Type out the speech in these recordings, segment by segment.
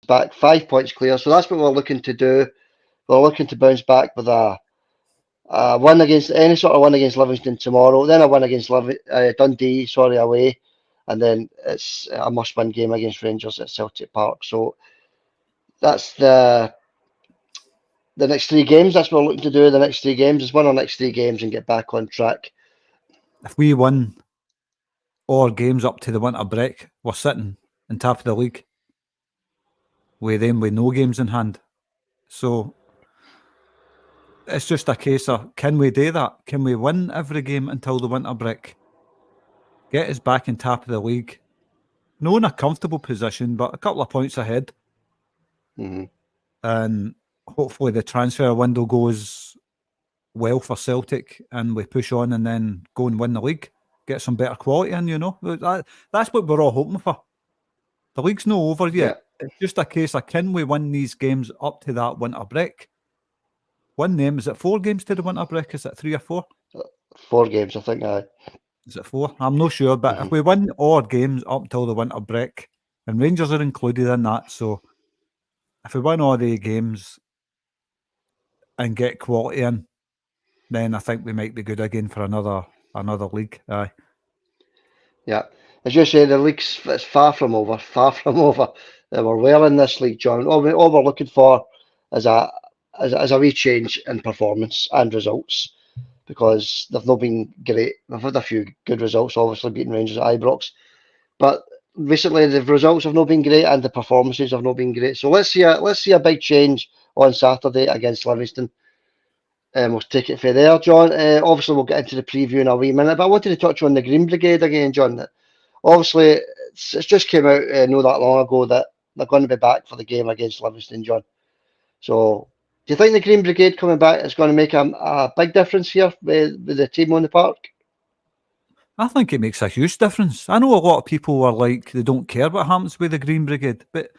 back, 5 points clear. So that's what we're looking to do. We're looking to bounce back with a win against any sort of win against Livingston tomorrow, then a win against Dundee, away, and then it's a must-win game against Rangers at Celtic Park. So that's the next 3 games. That's what we're looking to do. The next 3 games is win our next 3 games and get back on track. If we win all games up to the winter break, we're sitting in top of the league with no games in hand. So it's just a case of, can we do that? Can we win every game until the winter break? Get us back in top of the league. No in a comfortable position, but a couple of points ahead. Mm-hmm. And hopefully the transfer window goes well for Celtic and we push on and then go and win the league. Get some better quality in, That's what we're all hoping for. The league's not over yet. Yeah. It's just a case of, can we win these games up to that winter break? Win them. Is it 4 games to the winter break? Is it 3 or 4? 4 games, I think. Is it 4? I'm not sure, but if we win all games up until the winter break, and Rangers are included in that, so if we win all the games and get quality in, then I think we might be good again for another league. Aye. Yeah. As you say, the league's it's far from over. We're well in this league, John. All we're looking for is a wee change in performance and results, because they've not been great. We've had a few good results, obviously beating Rangers at Ibrox, but recently the results have not been great and the performances have not been great. So let's see a big change on Saturday against Livingston. We'll take it from there, John. Obviously, we'll get into the preview in a wee minute, but I wanted to touch on the Green Brigade again, John. Obviously, it's just came out not that long ago that they're going to be back for the game against Livingston, John. So, do you think the Green Brigade coming back is going to make a big difference here with the team on the park? I think it makes a huge difference. I know a lot of people are like, they don't care what happens with the Green Brigade, but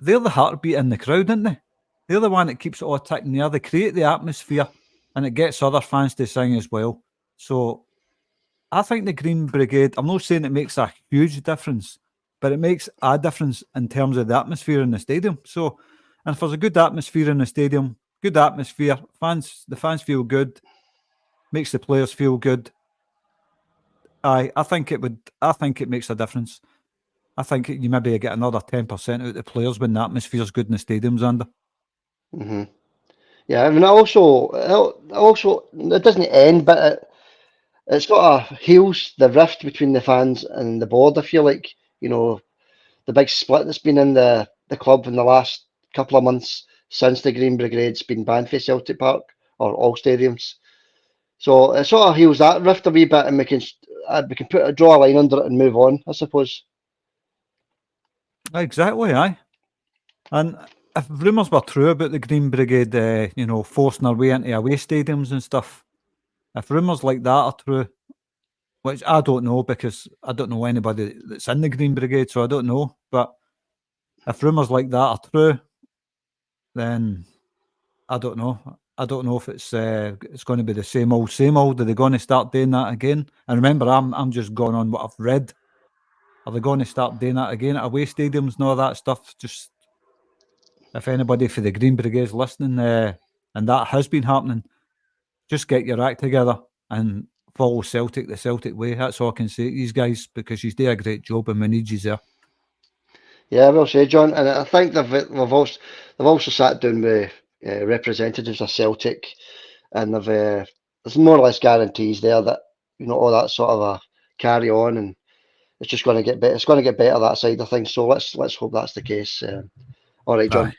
they're the heartbeat in the crowd, aren't they? They're the one that keeps it all ticking there. They create the atmosphere and it gets other fans to sing as well. So I think the Green Brigade, I'm not saying it makes a huge difference, but it makes a difference in terms of the atmosphere in the stadium. So, and if there's a good atmosphere in the stadium, good atmosphere, the fans feel good, makes the players feel good. I think it makes a difference. I think you maybe get another 10% out of the players when the atmosphere's good in the stadiums, Andy. Mm-hmm. Yeah, I mean, also, it doesn't end, but it sort of heals the rift between the fans and the board. I feel like, the big split that's been in the club in the last couple of months since the Green Brigade's been banned for Celtic Park or all stadiums. So it sort of heals that rift a wee bit, and we can draw a line under it and move on, I suppose. Exactly, aye. And if rumours were true about the Green Brigade, forcing their way into away stadiums and stuff, if rumours like that are true, which I don't know because I don't know anybody that's in the Green Brigade, so I don't know. But if rumours like that are true, then I don't know. I don't know if it's going to be the same old, same old. Are they going to start doing that again? And remember, I'm just going on what I've read. Are they going to start doing that again at away stadiums and all that stuff? Just if anybody for the Green Brigade's listening, and that has been happening, just get your act together and follow Celtic the Celtic way. That's all I can say to these guys, because you do a great job and we need you there. Yeah, well said, John. And I think they've also sat down with representatives of Celtic, and there's more or less guarantees there that all that sort of carry on, and it's just going to get better. It's going to get better that side of things. So let's hope that's the case. All right, John.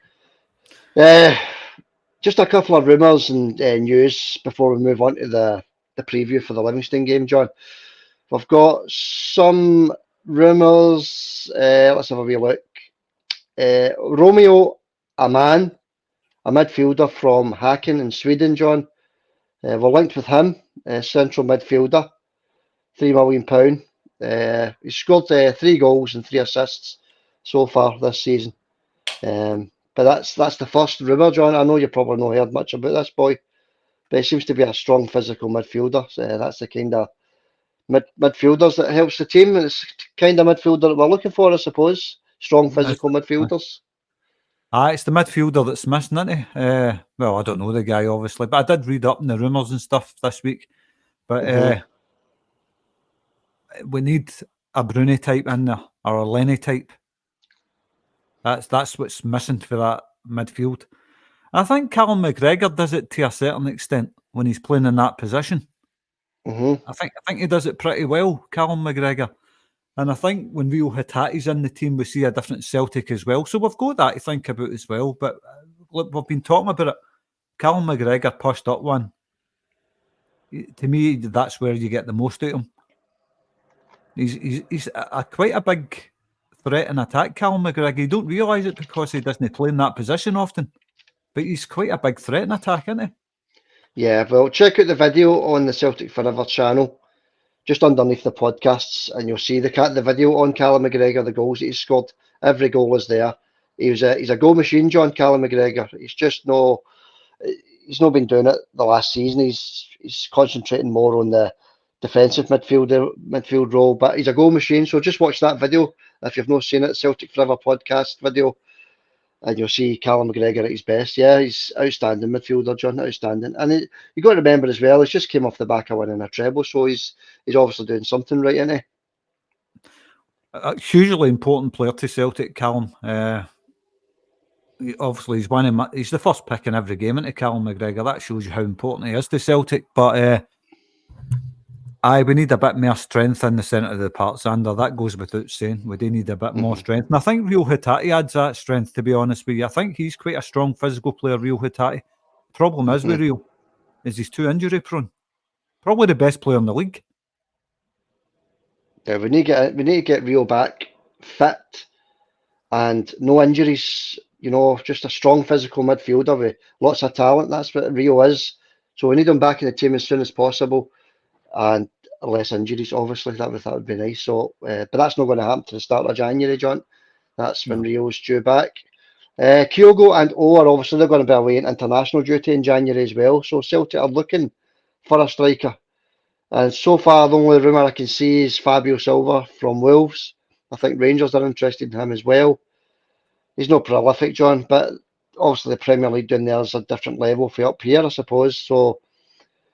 Just a couple of rumours and news before we move on to the preview for the Livingston game, John. We've got some rumours. Let's have a wee look. Romeo Aman, a midfielder from Häcken in Sweden, John. We're linked with him, central midfielder, £3 million. He's scored 3 goals and 3 assists so far this season. But that's the first rumour, John. I know you probably not heard much about this boy, but he seems to be a strong physical midfielder. So that's the kind of midfielders that helps the team. It's the kind of midfielder that we're looking for, I suppose. strong physical midfielders. It's the midfielder that's missing, isn't he? Well, I don't know the guy, obviously, but I did read up in the rumours and stuff this week. But we need a Bruni type in there, or a Lenny type. That's what's missing for that midfield. I think Callum McGregor does it to a certain extent when he's playing in that position. I think he does it pretty well, Callum McGregor. And I think when Rio Hitati's in the team, we see a different Celtic as well. So we've got that to think about as well. But look, we've been talking about it. Callum McGregor pushed up one. To me, that's where you get the most out of him. He's quite a big threat in attack, Callum McGregor. You don't realise it because he doesn't play in that position often. But he's quite a big threat in attack, isn't he? Yeah, well, check out the video on the Celtic Forever channel, just underneath the podcasts, and you'll see the video on Callum McGregor, the goals that he's scored. Every goal is there. He's a goal machine, John, Callum McGregor. He's not been doing it the last season. He's concentrating more on the defensive midfield role, but he's a goal machine. So just watch that video if you've not seen it, Celtic Forever podcast video, and you'll see Callum McGregor at his best. Yeah, he's outstanding midfielder, John, outstanding. And you got to remember as well, he's just came off the back of winning a treble, so he's obviously doing something right, isn't he? A hugely important player to Celtic, Callum. Obviously, he's the first pick in every game into Callum McGregor. That shows you how important he is to Celtic. But we need a bit more strength in the centre of the park, Xander. That goes without saying. We do need a bit more strength. And I think Rio Hitati adds that strength, to be honest with you. I think he's quite a strong physical player, Rio Hitati. Problem is with Rio is he's too injury prone. Probably the best player in the league. Yeah, we need to get Rio back fit and no injuries. You know, just a strong physical midfielder with lots of talent. That's what Rio is. So we need him back in the team as soon as possible, and less injuries. Obviously, that would be nice. So, but that's not going to happen to the start of January, John. That's when Rio's due back. Kyogo and O are obviously they're going to be away in international duty in January as well. So Celtic are looking for a striker. And so far, the only rumour I can see is Fabio Silva from Wolves. I think Rangers are interested in him as well. He's not prolific, John, but obviously the Premier League down there is a different level for up here, I suppose. So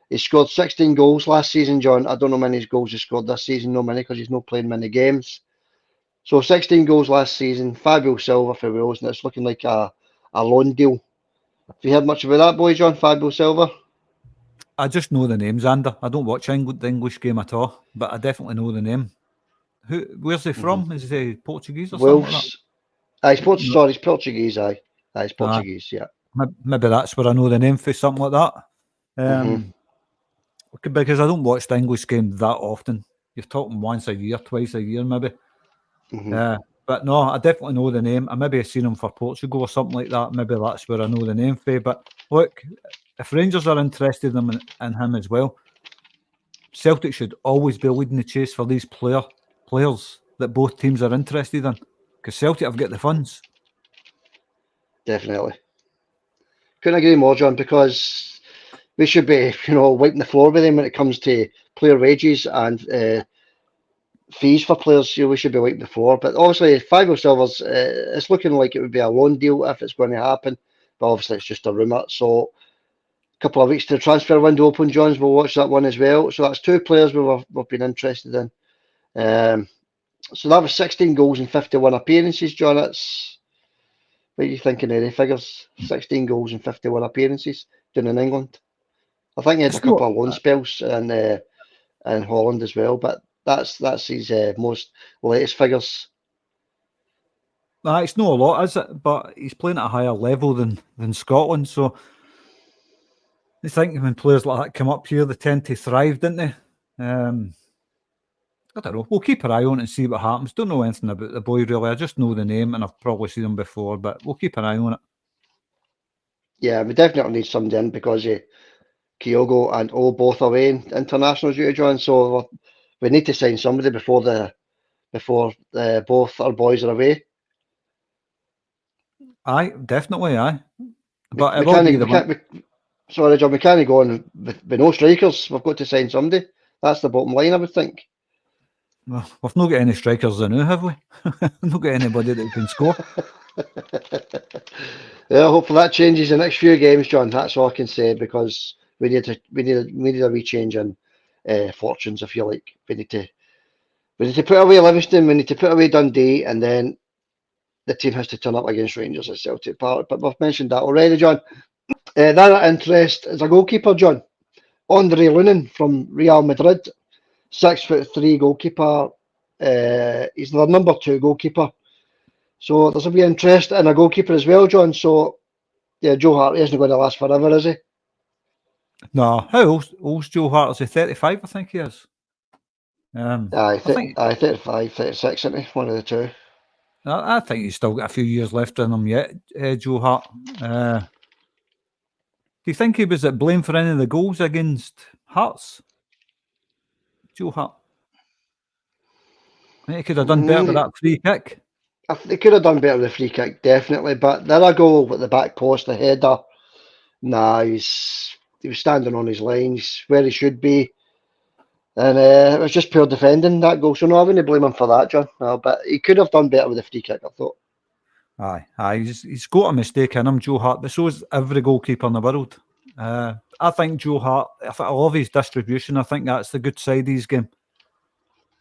he scored 16 goals last season, John. I don't know how many goals he scored this season, no many, because he's not playing many games. So 16 goals last season, Fabio Silva for Wales, and it's looking like a loan deal. Have you heard much about that boy, John, Fabio Silva? I just know the name, Xander. I don't watch the English game at all, but I definitely know the name. Where's he from? Is he Portuguese or something like that? He's Portuguese, he's Portuguese, yeah. Maybe that's where I know the name for, something like that. Because I don't watch the English game that often. You're talking once a year, twice a year, maybe. But no, I definitely know the name. I maybe have seen him for Portugal or something like that. Maybe that's where I know the name for. But look, if Rangers are interested in him as well, Celtic should always be leading the chase for these players that both teams are interested in, because Celtic have got the funds. Definitely. Couldn't agree more, John, because we should be, wiping the floor with them when it comes to player wages and fees for players. We should be wiping the floor. But obviously, Fabio Silva's, it's looking like it would be a loan deal if it's going to happen. But obviously, it's just a rumour. So a couple of weeks to the transfer window open, Johns. We'll watch that one as well. So that's two players we've been interested in. So that was 16 goals and 51 appearances, John. What are you thinking of the figures? 16 goals and 51 appearances down in England. I think he had a couple of loan spells in Holland as well, but that's his most latest figures. It's not a lot, is it? But he's playing at a higher level than Scotland. So I think when players like that come up here, they tend to thrive, don't they? I don't know. We'll keep an eye on it and see what happens. Don't know anything about the boy, really. I just know the name and I've probably seen him before, but we'll keep an eye on it. Yeah, we definitely need somebody in because Kyogo and O both away in international duty, John. So we need to sign somebody before both our boys are away. Aye, definitely, aye. But sorry, John, we can't go on with no strikers. We've got to sign somebody. That's the bottom line, I would think. Well, we've not got any strikers now, have we? We've not got anybody that can score. Yeah, hopefully that changes the next few games, John. That's all I can say, because we need a wee change in fortunes, if you like. We need to put away Livingston. We need to put away Dundee, and then the team has to turn up against Rangers at Celtic Park. But we've mentioned that already, John. That interest is a goalkeeper, John. Andre Lunin from Real Madrid, 6'3" goalkeeper. He's the number 2 goalkeeper. So there's a wee interest in a goalkeeper as well, John. So yeah, Joe Hart isn't going to last forever, is he? No, how old's Joe Hart? Is he 35? I think he is. I think 35, 36, isn't he? One of the two. I think he's still got a few years left in him yet, Joe Hart. Do you think he was at blame for any of the goals against Hearts? Joe Hart. I think he could have done better with that free kick. They could have done better with the free kick, definitely. But the other goal with the back post, the header, nah, he was standing on his lines where he should be. And it was just poor defending, that goal. So no, I wouldn't blame him for that, John. No, but he could have done better with the free kick, I thought. Aye, he's got a mistake in him, Joe Hart, but so is every goalkeeper in the world. I think Joe Hart, I love his distribution. I think that's the good side of his game.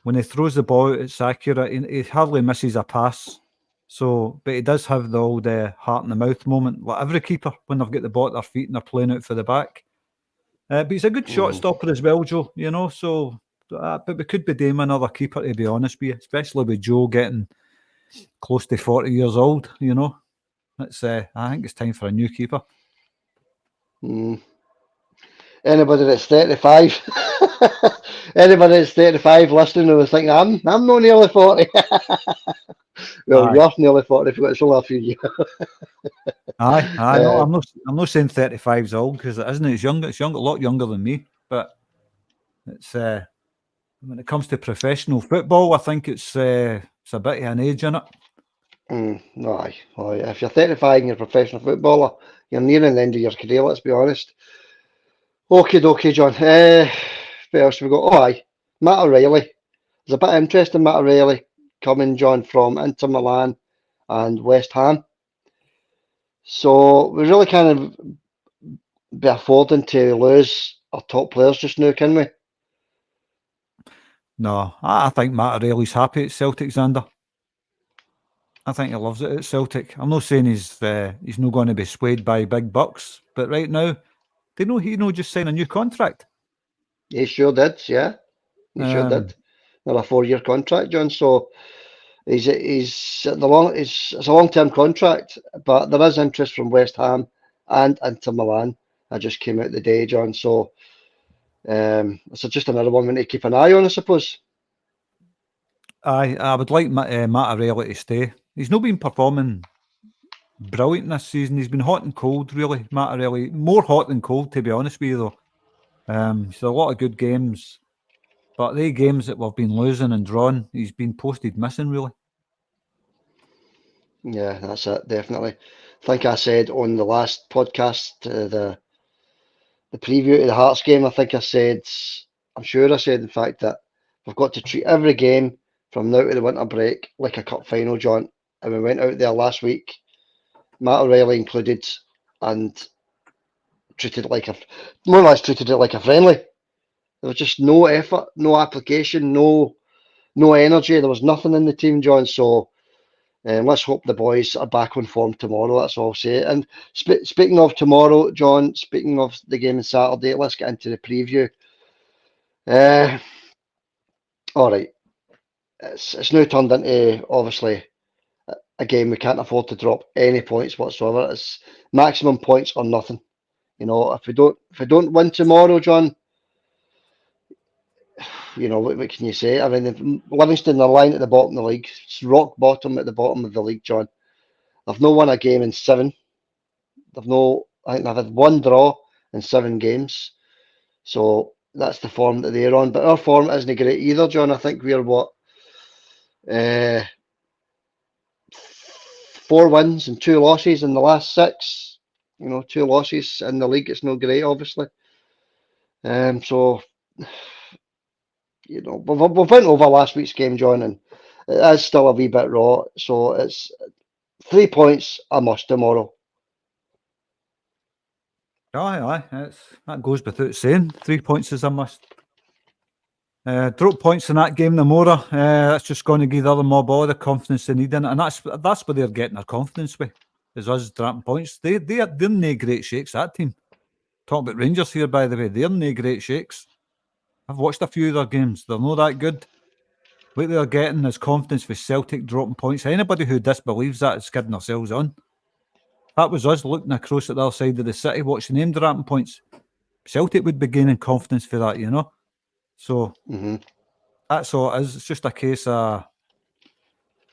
When he throws the ball out, it's accurate. He hardly misses a pass. So, but he does have the old heart in the mouth moment, like every keeper when they've got the ball at their feet and they're playing out for the back. But he's a good shot stopper as well, Joe. You know, so but we could be doing another keeper, to be honest with you, especially with Joe getting close to 40 years old. You know, it's I think it's time for a new keeper. Anybody that's 35, anybody that's 35 listening who was thinking, I'm not nearly 40. Well, Aye. you're nearly 40 if it's only a few years. Aye. No, I'm not saying 35 is old because it isn't. It's younger. It's young, a lot younger than me. But it's when it comes to professional football, I think it's a bit of an age in it. No, aye. If you're 35 and you're a professional footballer, you're nearing the end of your career, let's be honest. Okie dokie, John. What else have we got? Oh, aye. Matt O'Reilly. There's a bit of interest in Matt O'Reilly coming, John, from Inter Milan and West Ham. So we really kind of be affording to lose our top players just now, can we? No, I think Matt O'Reilly's happy at Celtic, Xander. I think he loves it at Celtic. I'm not saying he's not going to be swayed by big bucks, but right now, he just signed a new contract. He sure did, yeah. He sure did. Another 4-year contract, John. So it's a long-term contract, but there is interest from West Ham and Inter Milan. I just came out the day, John. So it's just another one we need to keep an eye on, I suppose. I would like Matt O'Reilly to stay. He's not been performing brilliant this season. He's been hot and cold, really. Matt O'Reilly, more hot than cold, to be honest with you, though. He's had a lot of good games, but the games that we've been losing and drawn, he's been posted missing, really. Yeah, that's it, definitely. I think I said on the last podcast, the preview to the Hearts game, I'm sure I said, in fact, that we've got to treat every game from now to the winter break like a cup final, John. And we went out there last week, Matt O'Reilly included, and treated it like more or less treated it like a friendly. There was just no effort, no application, no energy. There was nothing in the team, John. So let's hope the boys are back on form tomorrow. That's all I'll say. And speaking of tomorrow, John, speaking of the game on Saturday, let's get into the preview. All right. It's now turned into, obviously, a game we can't afford to drop any points whatsoever. It's maximum points or nothing. You know, if we don't win tomorrow, John, you know, what can you say? I mean, Livingston are lying at the bottom of the league. It's rock bottom at the bottom of the league, John. They've not won a game in 7. I think they've had 1 draw in 7 games. So that's the form that they're on. But our form isn't great either, John. I think we're 4 wins and 2 losses in the last 6. You know, 2 losses in the league. It's no great, obviously. So we've went over last week's game, John, and it is still a wee bit raw. So it's 3 points a must tomorrow. Aye, that goes without saying. 3 points is a must. Drop points in that game, the more that's just going to give the other mob all the confidence they need in it, and that's where they're getting their confidence with. Is us dropping points. They're no great shakes. That team. Talk about Rangers here, by the way. They're no great shakes. I've watched a few of their games. They're not that good. What they're getting is confidence with Celtic dropping points. Anybody who disbelieves that is kidding themselves on. That was us looking across at the other side of the city, watching them dropping points. Celtic would be gaining confidence for that, So that's all it is. It's just a case of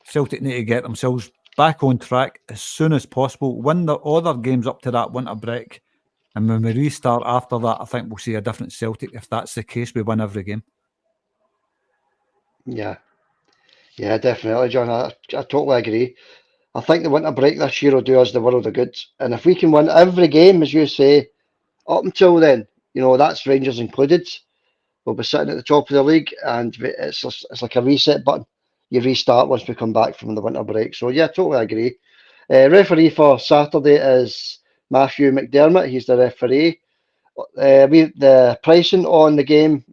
Celtic need to get themselves back on track as soon as possible, win the other games up to that winter break. And when we restart after that, I think we'll see a different Celtic. If that's the case, we win every game. Yeah, definitely, John. I totally agree. I think the winter break this year will do us the world of good. And if we can win every game, as you say, up until then, that's Rangers included, we'll be sitting at the top of the league, and it's like a reset button. You restart once we come back from the winter break. So, yeah, totally agree. Referee for Saturday is Matthew McDermott. He's the referee. The pricing on the game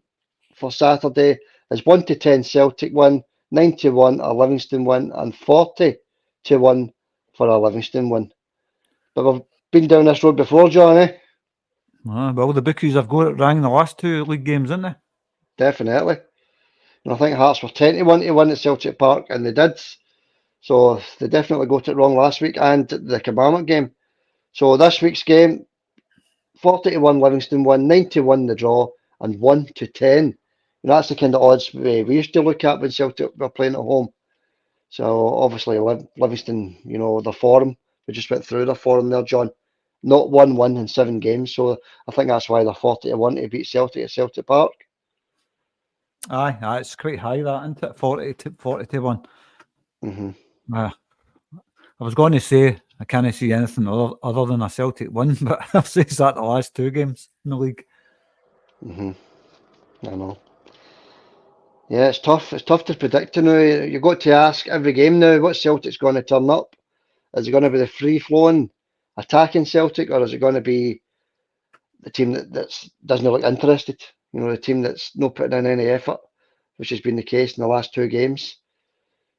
for Saturday is 1 to 10 Celtic win, 9 to 1 a Livingston win, and 40 to 1 for a Livingston win. But we've been down this road before, John, eh? Well, the bookies have got it rang the last two league games, didn't they? Definitely. And I think Hearts were 10 to 1 to win at Celtic Park, and they did. So they definitely got it wrong last week, and the Kilmarnock game. So this week's game, 40 to 1 Livingston win, 9 to 1 the draw, and 1 to 10. And that's the kind of odds we used to look at when Celtic were playing at home. So obviously Livingston, their form, we just went through their form there, John. Not 1-1 in 7 games. So I think that's why they're 40 to 1 to beat Celtic at Celtic Park. Aye, it's quite high, that, isn't it? 40 to 1. I was going to say I can't see anything other than a Celtic win, but I've said that the last 2 games in the league. I know. Yeah, it's tough. It's tough to predict now. You've got to ask every game now, what Celtic's going to turn up? Is it going to be the free-flowing, attacking Celtic, or is it going to be the team that doesn't look interested? The team that's not putting in any effort, which has been the case in the last 2 games,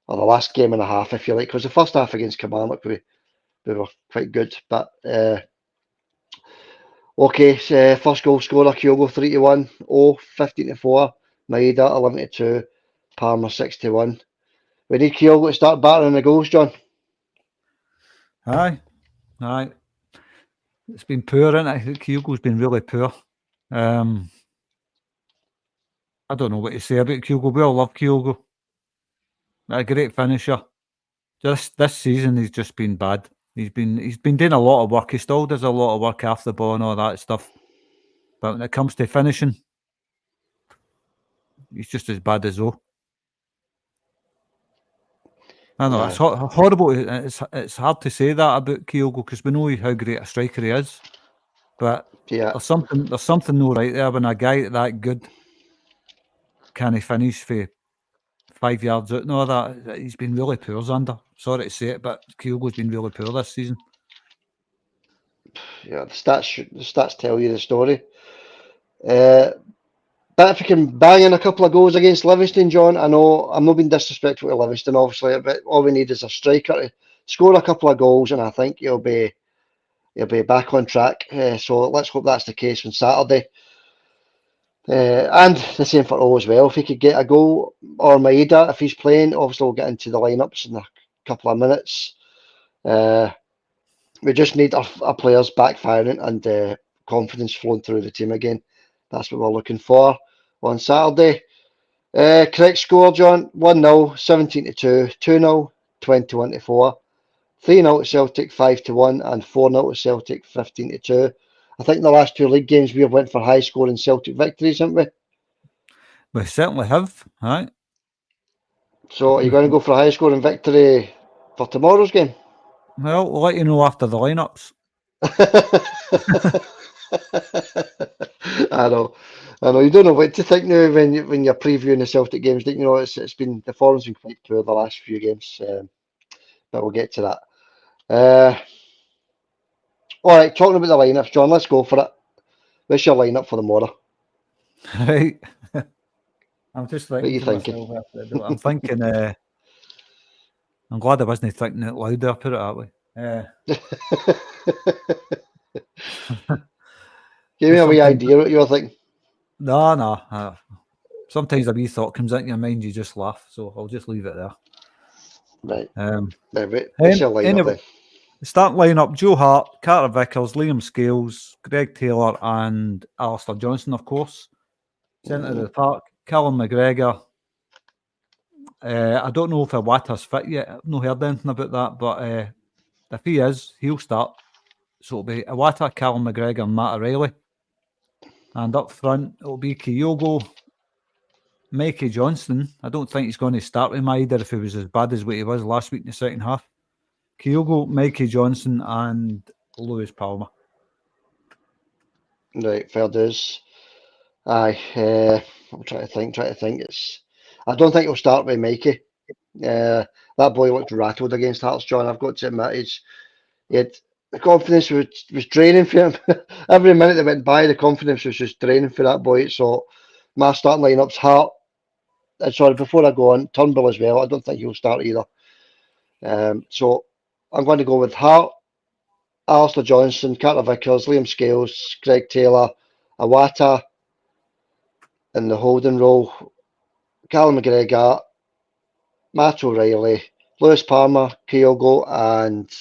or the last game and a half, if you like. Because the first half against Kilmarnock, we were quite good. But okay, first goal scorer Kyogo 3 to 1, 15 to 4, Maeda 11 to 2, Palmer 6 to 1. We need Kyogo to start battering the goals, John. Aye. It's been poor, isn't it? Kyogo's been really poor. I don't know what to say about Kyogo. We all love Kyogo. A great finisher. Just this season, he's just been bad. He's been doing a lot of work. He still does a lot of work after the ball and all that stuff. But when it comes to finishing, he's just as bad as though. I know it's horrible. It's hard to say that about Kyogo because we know how great a striker he is. But there's something no right there when a guy that good can finish for 5 yards out and all that. He's been really poor, Xander. Sorry to say it, but Kyogo's been really poor this season. Yeah, the stats tell you the story. But if we can bang in a couple of goals against Livingston, John, I know I'm not being disrespectful to Livingston, obviously, but all we need is a striker to score a couple of goals, and I think he'll be back on track. So let's hope that's the case on Saturday. And the same for O as well. If he could get a goal, or Maeda, if he's playing, obviously we'll get into the lineups in a couple of minutes. We just need our players back firing and confidence flowing through the team again. That's what we're looking for on Saturday. Correct score, John: 1-0, 17 to 2, 2-0, 21 to 4, 3-0 to Celtic, 5 to 1, and 4-0 to Celtic, 15 to 2. I think the last 2 league games we have went for high scoring Celtic victories, haven't we? We certainly have, right? So are you going to go for a high scoring victory for tomorrow's game? Well, we'll let you know after the lineups. I know. I know you don't know what to think now when you're previewing the Celtic games. You know it's been the form's been quite poor the last few games, but we'll get to that. All right, talking about the lineups, John. Let's go for it. What's your lineup for tomorrow? Right. I'm just What are thinking you to thinking? myself after I do it. I'm thinking, I'm glad I wasn't thinking it loud there, put it that way. Give me a wee Sometimes, idea what you're thinking. no. Sometimes a wee thought comes into your mind, you just laugh. So I'll just leave it there. Right. Um, What's your lineup anyway, then? the starting lineup: Joe Hart, Carter Vickers, Liam Scales, Greg Taylor, and Alistair Johnson, of course. Centre of the park: Callum McGregor. I don't know if Iwata's fit yet. I've not heard anything about that, but if he is, he'll start. So it'll be Iwata, Callum McGregor, and Matt O'Reilly. And up front, it'll be Kyogo, Mikey Johnston. I don't think he's going to start with Maida if he was as bad as what he was last week in the second half. Kyogo, Mikey Johnson, and Lewis Palmer. Right, fair dues. Aye, I'm trying to think. I don't think he'll start with Mikey. That boy looked rattled against Hearts, John. I've got to admit, he had the confidence was draining for him. Every minute that went by, the confidence was just draining for that boy. So my starting lineup's Hart. Sorry, before I go on, Turnbull as well. I don't think he'll start either. So I'm going to go with Hart, Alistair Johnson, Carter Vickers, Liam Scales, Greg Taylor, Iwata in the holding role, Callum McGregor, Matt O'Reilly, Lewis Palmer, Kyogo, and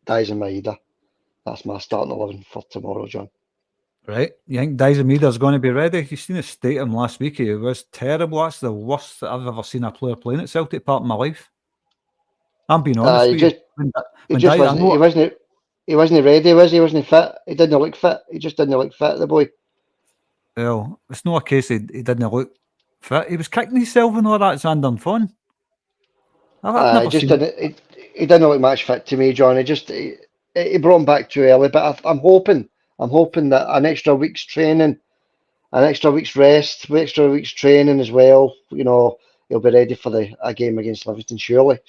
Dyson Maeda. That's my starting 11 for tomorrow, John. Right. You think Dyson Maeder's going to be ready? You seen the state of him last week. He was terrible. That's the worst that I've ever seen a player playing at Celtic Park in my life. I'm being honest He with you. just he When just I know he wasn't ready, was he? He wasn't fit. He didn't look fit. He just didn't look fit, the boy. well, it's not a case he didn't look fit. He was kicking himself and all that. It's fun. I've He never just seen. didn't. He didn't look match fit to me, John. He brought him back too early. But I'm hoping that an extra week's training, an extra week's rest, an extra week's training as well. You know, he'll be ready for a game against Livingston. Surely.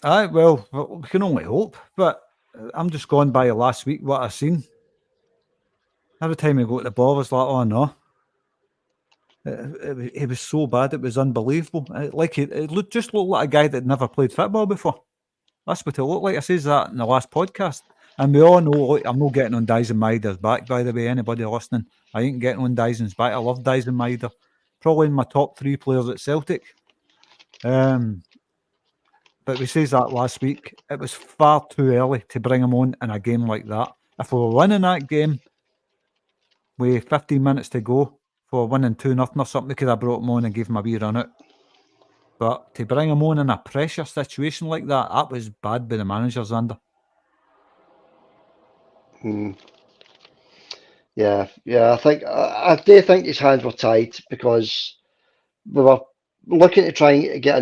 Aye, well, we can only hope. But I'm just going by last week what I've seen. Every time we go to the ball, it's like, oh no. It was so bad, it was unbelievable. Just looked like a guy that never played football before. That's what it looked like. I says that in the last podcast. And we all know, look, I'm not getting on Dyson Maida's back, by the way, anybody listening. I ain't getting on Dyson's back. I love Dyson Maida. Probably in my top 3 players at Celtic. But we says that last week. It was far too early to bring him on in a game like that. If we were winning that game with 15 minutes to go, if we were winning 2-0 or something, we could have brought him on and gave him a wee run out. But to bring him on in a pressure situation like that was bad by the managers under. Yeah. I do think his hands were tied because we were looking to try and get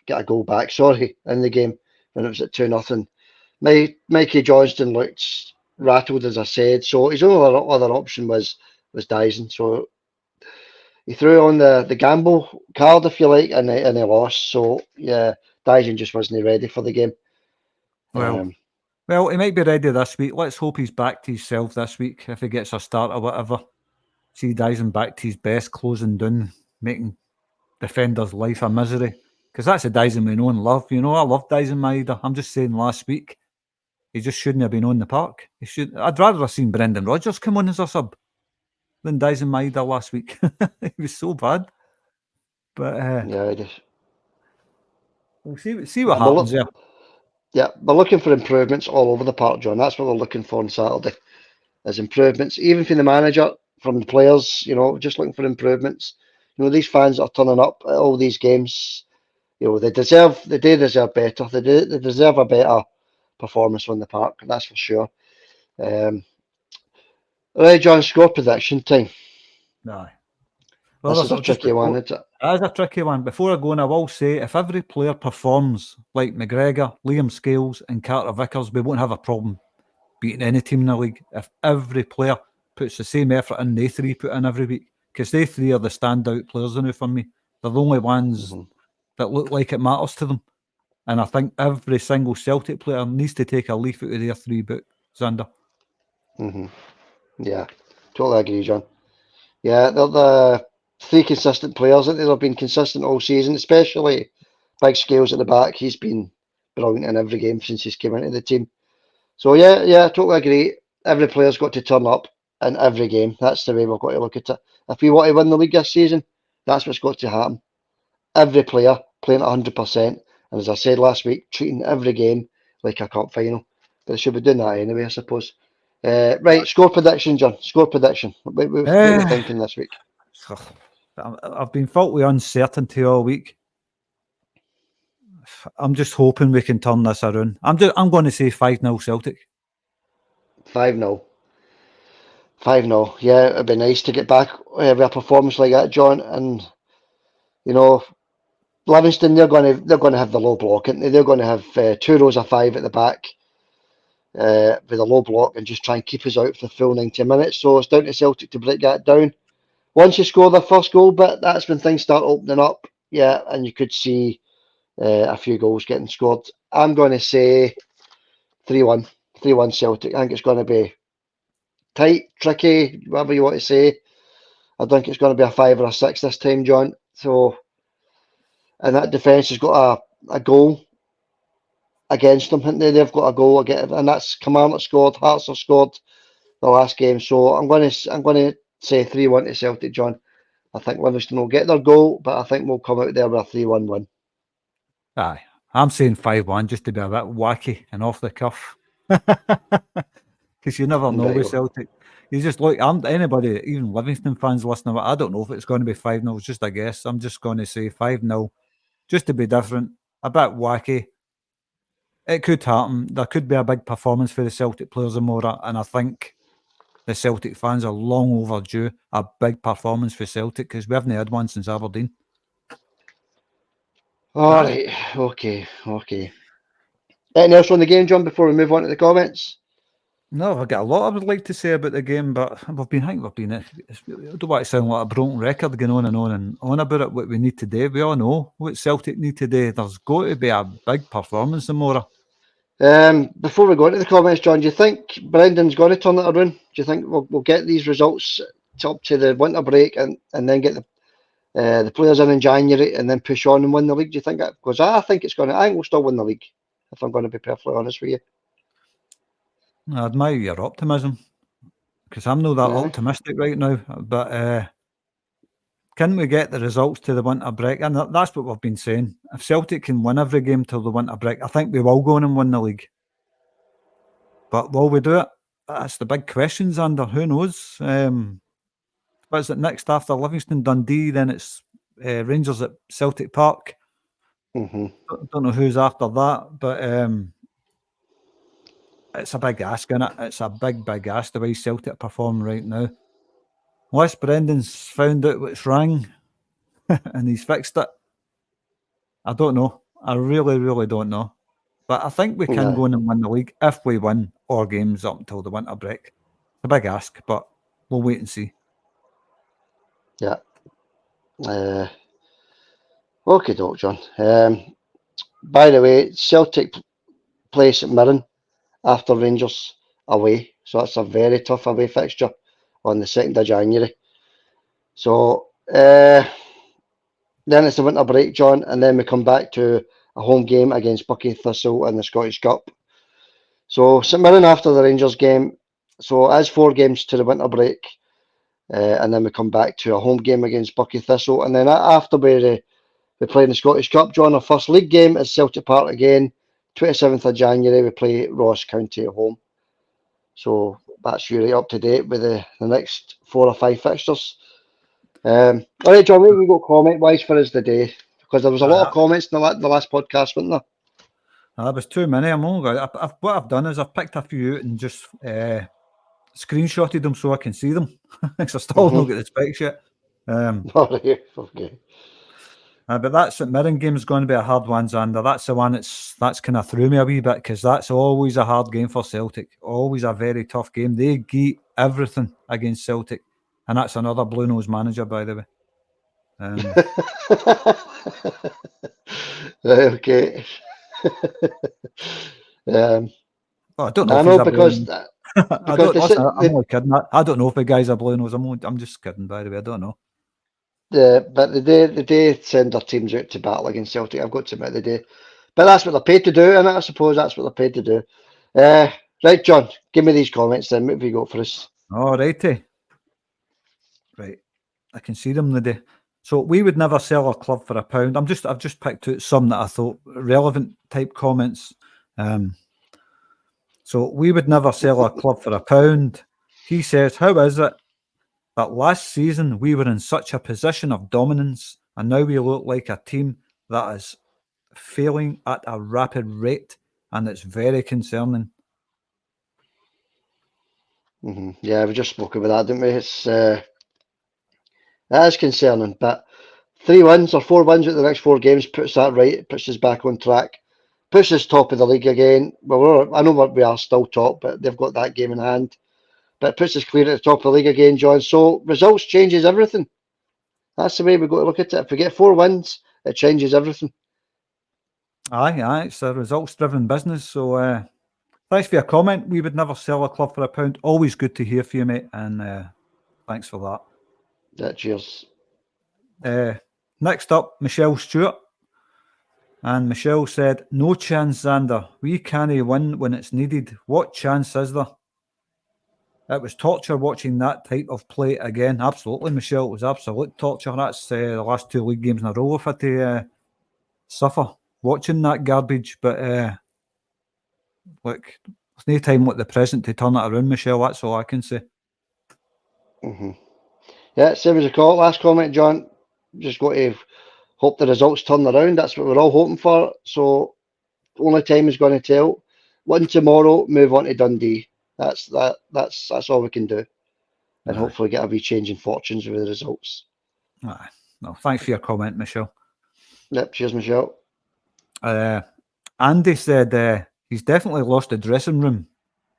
get a goal back. Sorry, in the game when it was at 2-0. Mikey Johnston looked rattled, as I said. So his only other option was Dyson. So he threw on the gamble card, if you like, and he lost. So yeah, Dyson just wasn't ready for the game. Well, he might be ready this week. Let's hope he's back to himself this week if he gets a start or whatever. See Dyson back to his best, closing down, making defenders' life a misery. Because that's a Dyson we know and love. You know, I love Dyson Maida. I'm just saying last week, he just shouldn't have been on the park. I'd rather have seen Brendan Rodgers come on as a sub than Dyson Maida last week. He was so bad. But Yeah, it is. we'll see what happens there. Yeah, we're looking for improvements all over the park, John. That's what we're looking for on Saturday. As improvements, even from the manager, from the players, just looking for improvements. These fans that are turning up at all these games, they do deserve better. They deserve a better performance on the park, that's for sure. Right, John, score prediction time. No. Well, This is a tricky one, isn't it? That is a tricky one. Before I go on, I will say if every player performs like McGregor, Liam Scales, and Carter Vickers, we won't have a problem beating any team in the league. If every player, puts the same effort in they three put in every week, because they three are the standout players now for me. They're the only ones that look like it matters to them. And I think every single Celtic player needs to take a leaf out of their three book, Xander. Yeah, totally agree, John. Yeah, they're the three consistent players. They've been consistent all season, especially Big Scales at the back. He's been brilliant in every game since he's came into the team. So yeah, totally agree. Every player's got to turn up in every game. That's the way we've got to look at it. If we want to win the league this season, that's what's got to happen. Every player playing 100%, and as I said last week, treating every game like a cup final. But they should be doing that anyway, I suppose. Right, score prediction, John. Score prediction. What are we thinking this week? I've been filled with uncertainty all week. I'm just hoping we can turn this around. I'm going to say 5-0 Celtic. 5-0. 5-0. Yeah, it'd be nice to get back with a performance like that, John. And you know, Livingston, they're going to have the low block, aren't they? They're going to have 2 rows of 5 at the back with a low block and just try and keep us out for the full 90 minutes. So it's down to Celtic to break that down. Once you score the first goal, but that's when things start opening up. Yeah, and you could see a few goals getting scored. I'm going to say 3-1. 3-1 Celtic. I think it's going to be tight, tricky, whatever you want to say. I think it's going to be a 5 or a 6 this time, John. So, and that defence has got a goal against them, haven't they? They've got a goal against, and that's Kilmarnock scored, Hearts have scored the last game. So I'm going to say 3-1 to Celtic, John. I think Livingston will get their goal, but I think we'll come out there with a 3-1 win. Aye, I'm saying 5-1 just to be a bit wacky and off the cuff. Because you never know with Celtic. You just look, anybody, even Livingston fans listening, I don't know if it's going to be 5-0, it's just a guess. I'm just going to say 5-0, just to be different, a bit wacky. It could happen. There could be a big performance for the Celtic players in Mora, and I think the Celtic fans are long overdue a big performance for Celtic because we haven't had one since Aberdeen. All right, okay. Anything else on the game, John, before we move on to the comments? No, I've got a lot I would like to say about the game, but I don't want to sound like a broken record going on and on about it, what we need today. We all know what Celtic need today. There's got to be a big performance tomorrow. Before we go into the comments, John, do you think Brendan's going to turn it around? Do you think we'll get these results up to the winter break and then get the players in January and then push on and win the league? Do you think that? Because I think we'll still win the league, if I'm going to be perfectly honest with you. I admire your optimism because I'm not that optimistic right now. But can we get the results to the winter break? And that's what we've been saying. If Celtic can win every game till the winter break, I think we will go on and win the league. But will we do it? That's the big question, Xander. Who knows? What is it next after Livingston, Dundee? Then it's Rangers at Celtic Park. Mm-hmm. Don't know who's after that, but it's a big ask, isn't it? It's a big ask the way Celtic perform right now. Unless Brendan's found out what's wrong and he's fixed it. I don't know. I really don't know. But I think we can go in and win the league if we win all games up until the winter break. It's a big ask, but we'll wait and see. Yeah. Okay, doke, John. By the way, Celtic play St Mirren after Rangers away, so that's a very tough away fixture on the 2nd of January. So then it's the winter break, John, and then we come back to a home game against Buckie Thistle in the Scottish Cup. So St Mirren after the Rangers game, so as 4 games to the winter break, and then we come back to a home game against Buckie Thistle, and then after we play in the Scottish Cup, John, our first league game is Celtic Park again, 27th of January, we play Ross County at home. So that's really up to date with the next 4 or 5 fixtures. All right, John, where we go comment-wise for us today? Because there was a lot of comments in the last podcast, wasn't there? There was too many. What I've done is I've picked a few out and just screenshotted them so I can see them. Because I still don't get the specs yet. Okay. But that St Mirren game is going to be a hard one, Xander. That's the one that's kind of threw me a wee bit because that's always a hard game for Celtic. Always a very tough game. They get everything against Celtic, and that's another blue nose manager, by the way. Okay. Well, I don't know I if know he's a because blue nose. I because don't. Listen, I'm they, only kidding. I don't know if the guy's a blue nose. I'm just kidding, by the way. I don't know. but they send their teams out to battle against Celtic. I've got to admit they do. But that's what they're paid to do, and I suppose that's what they're paid to do. Right, John, give me these comments then. What have you got for us? All righty. Right. I can see them today. So we would never sell a club for £1. I've just picked out some that I thought relevant type comments. So we would never sell a club for £1. He says, how is it that last season we were in such a position of dominance and now we look like a team that is failing at a rapid rate, and it's very concerning. Yeah, we just spoke about that, didn't we? That is concerning, but 3 wins or 4 wins at the next 4 games puts that right. It puts us back on track. Puts us top of the league again. Well, I know we are still top, but they've got that game in hand. But it puts us clear at the top of the league again, John. So results changes everything. That's the way we've got to look at it. If we get 4 wins, it changes everything. Aye, it's a results-driven business. So thanks for your comment. We would never sell a club for £1. Always good to hear from you, mate, and thanks for that. Yeah, cheers. Next up, Michelle Stewart. And Michelle said, no chance, Xander. We can't win when it's needed. What chance is there? It was torture watching that type of play again. Absolutely, Michelle. It was absolute torture. That's the last 2 league games in a row I've had to suffer watching that garbage. But look, there's no time like the present to turn it around, Michelle. That's all I can say. Yeah, same as a call. Last comment, John. Just got to hope the results turn around. That's what we're all hoping for. So only time is going to tell. Win tomorrow, move on to Dundee. That's all we can do, and hopefully get a wee change in fortunes with the results. Aye. No, thanks for your comment, Michelle. Yep, cheers, Michelle. Andy said he's definitely lost the dressing room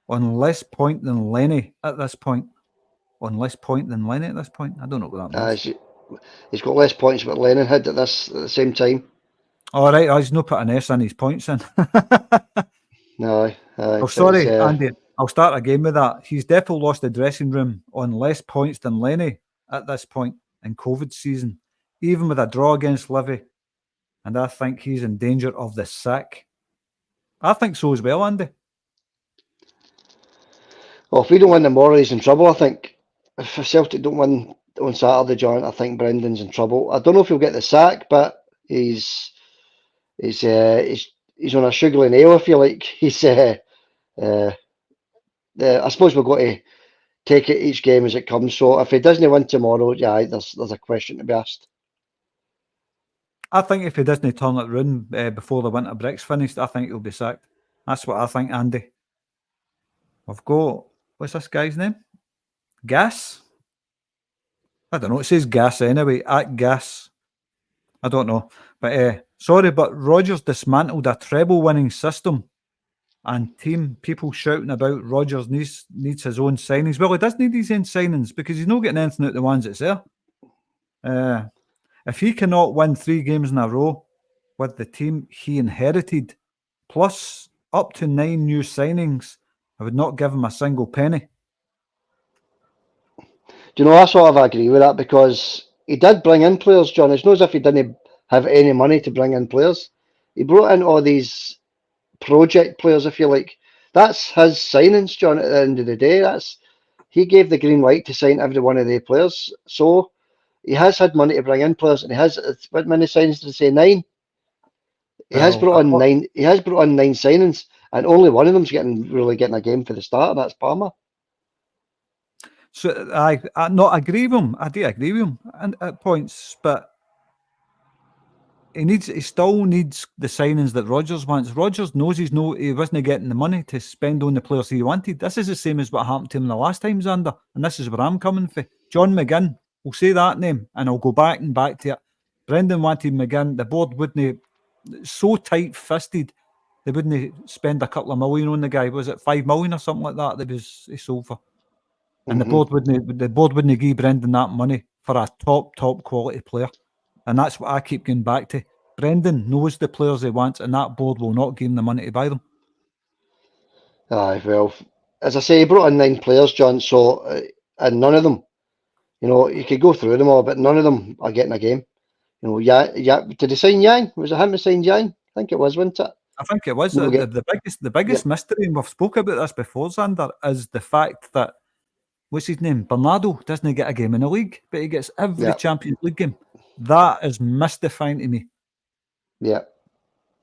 on less point than Lenny at this point. On less point than Lenny at this point? I don't know what that means. He's got less points what Lennon had at the same time. All right, he's not put an S in his points in. No, oh, sorry, Andy. I'll start again with that. He's definitely lost the dressing room on less points than Lenny at this point in COVID season, even with a draw against Livy. And I think he's in danger of the sack. I think so as well, Andy. Well, if we don't win tomorrow, he's in trouble, I think. If Celtic don't win on Saturday, John, I think Brendan's in trouble. I don't know if he'll get the sack, but he's on a sugar nail, if you like. I suppose we've got to take it each game as it comes. So if he doesn't win tomorrow, yeah, there's a question to be asked. I think if he doesn't turn it around before the winter break's finished, I think he'll be sacked. That's what I think, Andy. We've got, what's this guy's name? Gas? I don't know. It says Gas anyway, at Gas. I don't know. But sorry, but Rodgers dismantled a treble-winning system and team. People shouting about Rodgers needs his own signings. Well, he does need his own signings because he's not getting anything out of the ones that's there. If he cannot win 3 games in a row with the team he inherited, plus up to 9 new signings, I would not give him a single penny. Do you know, I sort of agree with that because he did bring in players, John. It's not as if he didn't have any money to bring in players. He brought in all these project players, if you like. That's his signings, John, at the end of the day. He gave the green light to sign every one of the players. So he has had money to bring in players, and he has, what many signings did he say? 9? He has brought in 9. He has brought in 9 signings, and only one of them's really getting a game for the start, and that's Palmer. So I not agree with him. I do agree with him at points, but he still needs the signings that Rodgers wants. Rodgers knows he wasn't getting the money to spend on the players he wanted. This is the same as what happened to him the last time, Xander, and this is where I'm coming from. John McGinn, we'll say that name, and I'll go back to it. Brendan wanted McGinn. The board wouldn't, so tight-fisted, they wouldn't spend a couple of million on the guy. Was it 5 million or something like that he sold for? And the board wouldn't give Brendan that money for a top quality player. And that's what I keep going back to. Brendan knows the players he wants, and that board will not give him the money to buy them. Aye, well, as I say, he brought in 9 players, John, so, and none of them, you could go through them all, but none of them are getting a game. Did he sign Yang? Was it him who signed Yang? I think it was, wasn't it? I think it was. No, The biggest mystery, and we've spoken about this before, Xander, is the fact that, what's his name? Bernardo doesn't get a game in the league, but he gets every Champions League game. That is mystifying to me. Yeah.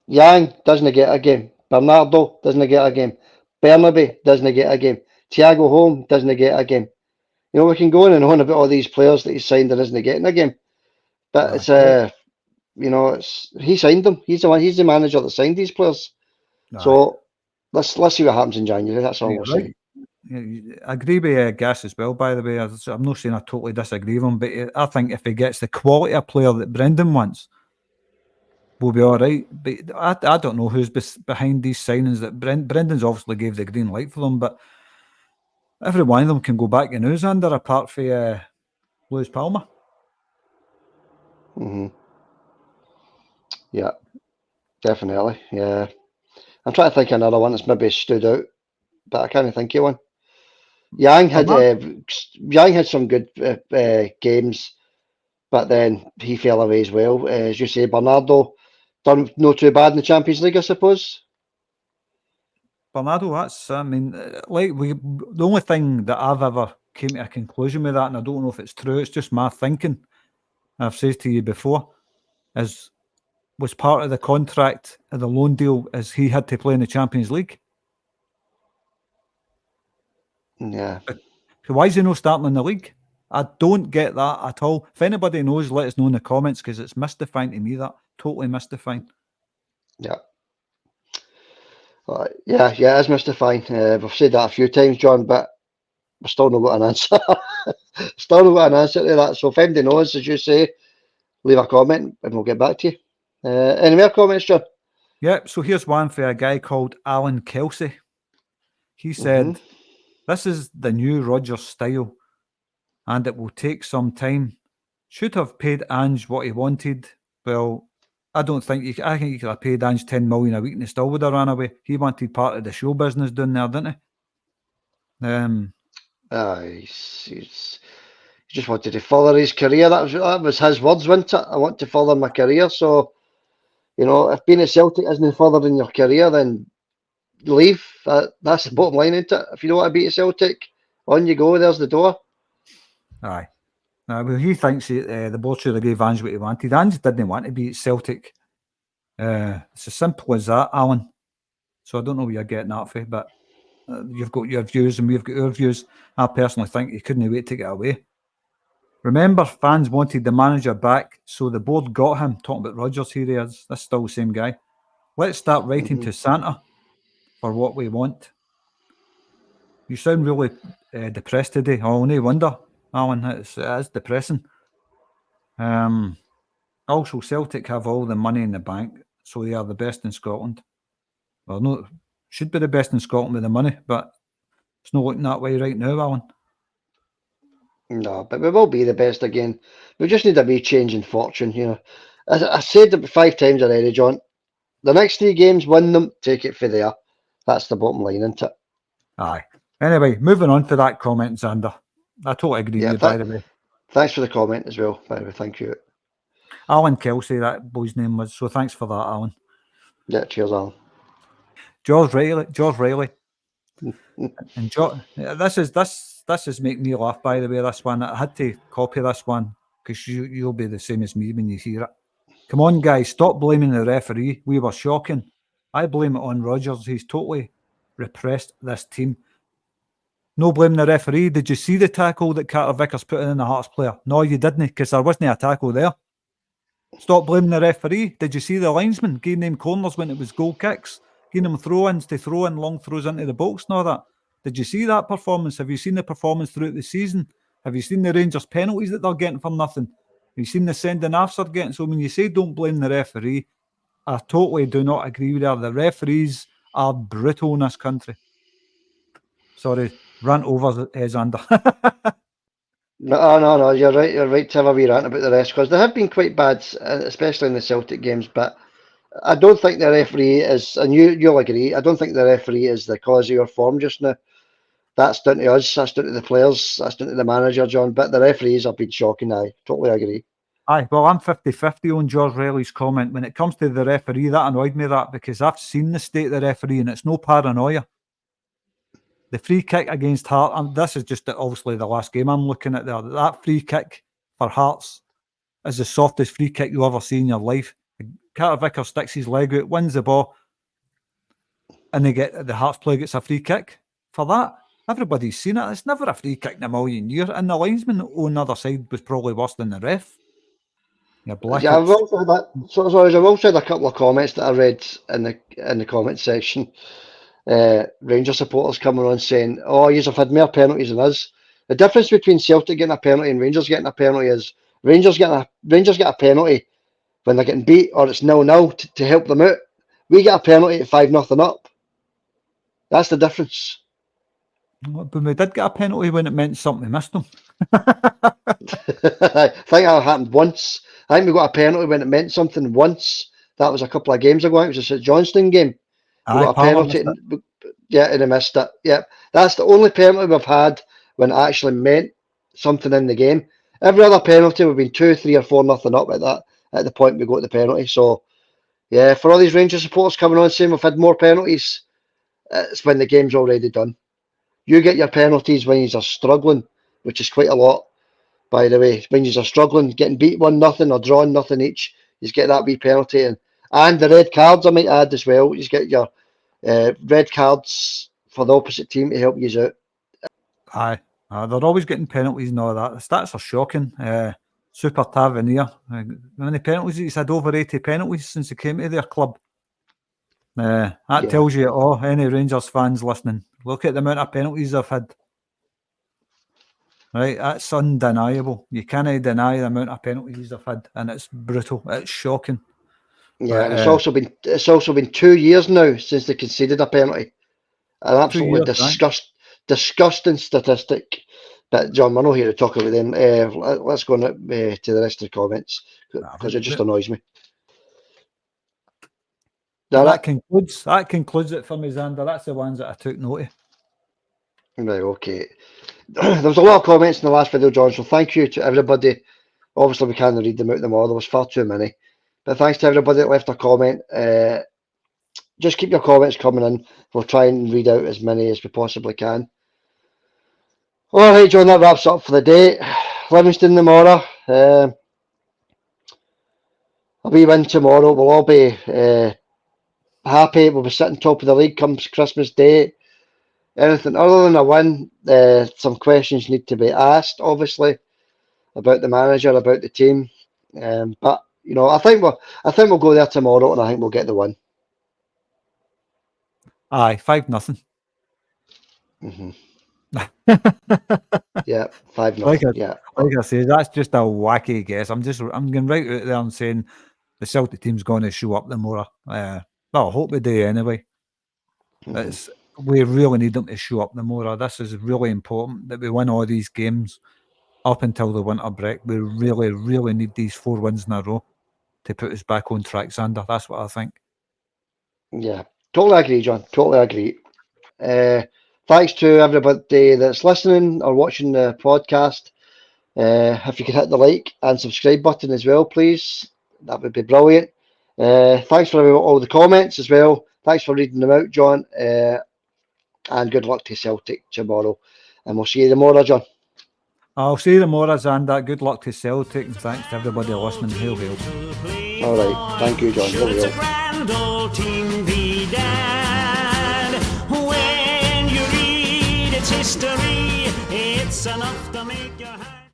Yang doesn't get a game. Bernardo doesn't get a game. Bernabe doesn't get a game. Thiago Holm doesn't get a game. We can go on and on about all these players that he's signed and isn't getting a game. But he signed them. He's the manager that signed these players. So let's see what happens in January. That's all we're saying. I agree with Gas as well, by the way. I'm not saying I totally disagree with him, but I think if he gets the quality of player that Brendan wants, we'll be all right. But I don't know who's behind these signings. That Brendan's obviously gave the green light for them, but every one of them can go back in news under, apart from Luis Palma. Yeah, definitely. Yeah, I'm trying to think of another one that's maybe stood out, but I can't think of one. Yang had some good games, but then he fell away as well. As you say, Bernardo done not too bad in the Champions League, I suppose. Bernardo, the only thing that I've ever came to a conclusion with that, and I don't know if it's true, it's just my thinking, I've said to you before, was part of the contract of the loan deal is he had to play in the Champions League. Yeah. So why is he not starting in the league? I don't get that at all. If anybody knows, let us know in the comments, because it's mystifying to me, that. Totally mystifying. Yeah. Yeah, it's mystifying. We've said that a few times, John, but we still not got an answer. Still not got an answer to that. So if anybody knows, as you say, leave a comment and we'll get back to you. Any more comments, John? Yeah, so here's one for a guy called Alan Kelsey. He said, this is the new Rodgers style, and it will take some time. Should have paid Ange what he wanted. Well, I think you could have paid Ange 10 million a week and he still would have ran away. He wanted part of the show business down there, didn't he? He just wanted to further his career. That was his words, wasn't it? I want to further my career. So, if being at Celtic isn't furthering your career, then leave. That's the bottom line, isn't it? If you don't want to be at Celtic, on you go. There's the door. Aye. Well, he thinks the board should have gave Ange what he wanted. Ange didn't want to be at Celtic. It's as simple as that, Alan. So I don't know where you're getting that for, but you've got your views and we've got our views. I personally think he couldn't wait to get away. Remember, fans wanted the manager back, so the board got him. Talking about Rodgers, here he is. That's still the same guy. Let's start writing to Santa for what we want. You sound really depressed today. Oh, no wonder, Alan. It is depressing. Also, Celtic have all the money in the bank, so they are the best in Scotland. Well, no, should be the best in Scotland with the money, but it's not looking that way right now, Alan. No, but we will be the best again. We just need a wee change in fortune, As I said it 5 times already, John. The next 3 games, win them, take it for there. That's the bottom line, isn't it? Aye. Anyway, moving on to that comment, Xander. I totally agree with you, by the way. Thanks for the comment as well, by the way. Thank you. Alan Kelsey, that boy's name was. So thanks for that, Alan. Yeah, cheers, Alan. George Riley. And this is making me laugh, by the way, this one. I had to copy this one because you'll be the same as me when you hear it. Come on, guys, stop blaming the referee. We were shocking. I blame it on Rodgers. He's totally repressed this team. No blame the referee. Did you see the tackle that Carter Vickers put in the Hearts player? No, you didn't, because there wasn't a tackle there. Stop blaming the referee. Did you see the linesman giving them corners when it was goal kicks? Giving them throw-ins to throw in long throws into the box and all that? Did you see that performance? Have you seen the performance throughout the season? Have you seen the Rangers penalties that they're getting for nothing? Have you seen the sending offs they're getting? So when you say don't blame the referee, I totally do not agree with that. The referees are brutal in this country. Sorry, Rant over, Xander. No, you're right to have a wee rant about the rest, because they have been quite bad, especially in the Celtic games, but I don't think the referee is, and you'll agree, I don't think the referee is the cause of your form just now. That's down to us, that's down to the players, that's down to the manager, John, but the referees have been shocking, I totally agree. Aye, well, I'm 50-50 on George Relly's comment. When it comes to the referee, that annoyed me, because I've seen the state of the referee, and it's no paranoia. The free kick against Hearts, and this is just obviously the last game I'm looking at there, that free kick for Hearts is the softest free kick you'll ever see in your life. Carter Vickers sticks his leg out, wins the ball, and the Hearts player gets a free kick for that. Everybody's seen it. It's never a free kick in a million years, and the linesman on the other side was probably worse than the ref. Yeah, I've also had that. So I've also had a couple of comments that I read in the comment section. Rangers supporters coming on saying, "Oh, you have had more penalties than us." The difference between Celtic getting a penalty and Rangers getting a penalty is Rangers get a penalty when they're getting beat or it's 0-0 to help them out. We get a penalty at 5-0 up. That's the difference. But we did get a penalty when it meant something missed them. I think that happened once. I think we got a penalty when it meant something once. That was a couple of games ago. It was a St Johnstone game. We got a penalty, and they missed it. Yeah, that's the only penalty we've had when it actually meant something in the game. Every other penalty, we've been 2, 3, or 4-0 up at the point we got the penalty. So, yeah, for all these Rangers supporters coming on saying we've had more penalties, it's when the game's already done. You get your penalties when you are struggling, which is quite a lot, by the way. When you are struggling, getting beat 1-0 or drawing nothing each, you get that wee penalty. And the red cards, I might add as well. You get your red cards for the opposite team to help you out. Aye, they're always getting penalties and all that. The stats are shocking. Super Tavernier, how many penalties? He's had over 80 penalties since he came to their club. That tells you it all. Any Rangers fans listening, look at the amount of penalties they've had. Right, that's undeniable. You can't deny the amount of penalties they've had, and it's brutal. It's shocking. Yeah, and it's also been 2 years now since they conceded a penalty. An absolutely disgusting statistic. But John, we're not here to talk about them. Let's go on to the rest of the comments, because it just annoys me. That concludes it for me, Xander. That's the ones that I took note of. Right, okay. There was a lot of comments in the last video, John, so thank you to everybody. Obviously, we can't read them out them all. There was far too many. But thanks to everybody that left a comment. Just keep your comments coming in. We'll try and read out as many as we possibly can. All right, John, that wraps up for the day. Livingston tomorrow. A wee win tomorrow. We'll all be happy. We'll be sitting top of the league comes Christmas Day. Anything other than a win, some questions need to be asked, obviously, about the manager, about the team. But you know, I think we'll go there tomorrow, and I think we'll get the win. Aye, 5-0. Yeah, 5-0. Yeah, like I say, that's just a wacky guess. I'm going right out there and saying the Celtic team's going to show up tomorrow. Well, I hope they do anyway. We really need them to show up tomorrow. This is really important that we win all these games up until the winter break. We really, really need these 4 wins in a row to put us back on track, Xander. That's what I think. Yeah, totally agree, John. Totally agree. Thanks to everybody that's listening or watching the podcast. If you could hit the like and subscribe button as well, please. That would be brilliant. Thanks for all the comments as well. Thanks for reading them out, John. And good luck to Celtic tomorrow. And we'll see you tomorrow, John. I'll see you tomorrow, Xander. Good luck to Celtic, and thanks to everybody listening. Hail, hail. All right. Thank you, John. Hail, hail. When you read its history, it's enough to make your